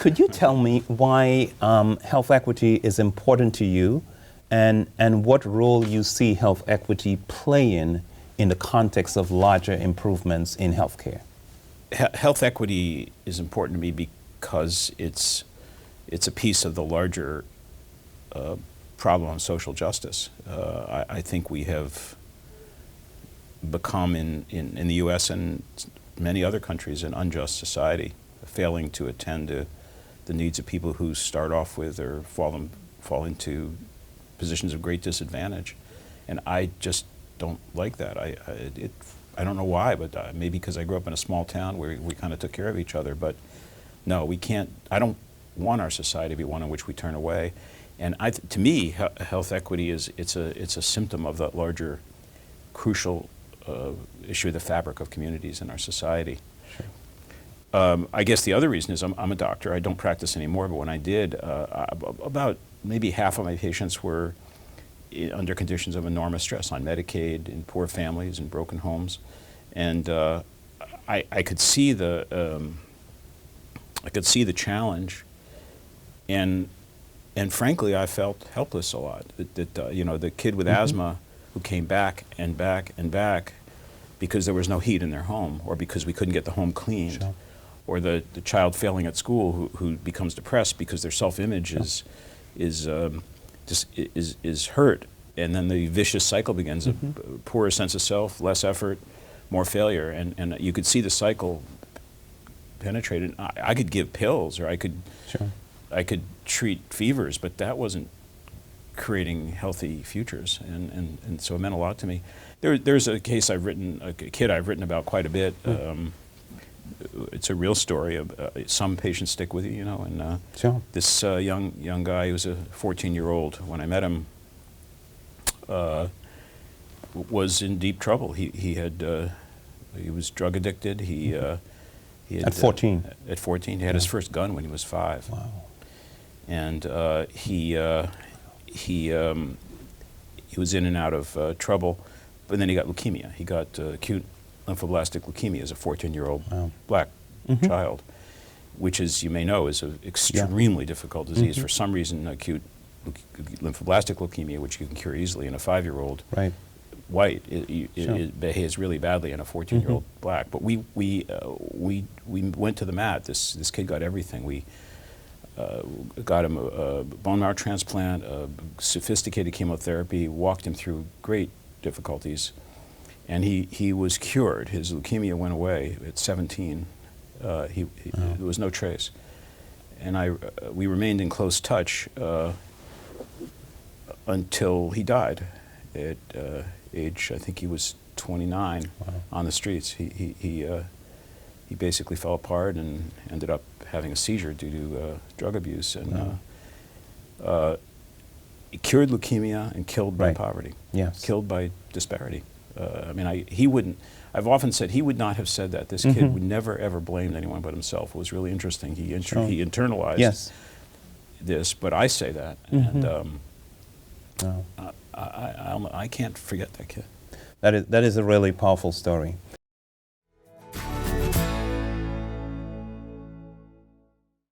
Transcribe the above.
Could you tell me why health equity is important to you, and what role you see health equity playing in the context of larger improvements in healthcare? Health equity is important to me because it's a piece of the larger problem of social justice. I think we have become in the U.S. and many other countries an unjust society, failing to attend to the needs of people who start off with or fall into positions of great disadvantage. And I just don't like that. I don't know why, but maybe because I grew up in a small town where we kind of took care of each other. But no, we can't. I don't want our society to be one in which we turn away. And to me, health equity it's a symptom of that larger, crucial issue of the fabric of communities in our society. Sure. I guess the other reason is I'm a doctor. I don't practice anymore, but when I did, about maybe half of my patients were under conditions of enormous stress, on Medicaid, in poor families, in broken homes, and I could see the challenge, and frankly, I felt helpless a lot. That the kid with asthma who came back and back and back because there was no heat in their home, or because we couldn't get the home cleaned, sure. Or the child failing at school who becomes depressed because their self-image is hurt, and then the vicious cycle begins: a poorer sense of self, less effort, more failure, and you could see the cycle penetrated. I could give pills, or I could treat fevers, but that wasn't creating healthy futures, and so it meant a lot to me. There's a case a kid I've written about quite a bit. It's a real story. Some patients stick with you, and sure. This young guy who was a 14-year-old, when I met him, was in deep trouble. He was drug addicted. He had, at 14? At 14. He had his first gun when he was 5. Wow. And he was in and out of trouble, but then he got leukemia. He got acute lymphoblastic leukemia as a 14-year-old black child, which, as you may know, is an extremely difficult disease. For some reason, acute lymphoblastic leukemia, which you can cure easily in a 5-year-old white, it behaves really badly in a 14-year-old black. But we went to the mat. This kid got everything. We got him a bone marrow transplant, sophisticated chemotherapy, walked him through great difficulties, and he was cured. His leukemia went away at 17. There was no trace. And we remained in close touch until he died at age, I think he was 29, on the streets. He basically fell apart and ended up having a seizure due to drug abuse, and he cured leukemia and killed by poverty. Yes. Killed by disparity. I've often said he would not have said that. This kid would never ever blamed anyone but himself. It was really interesting. He internalized this, but I say that, and I can't forget that kid. That is a really powerful story.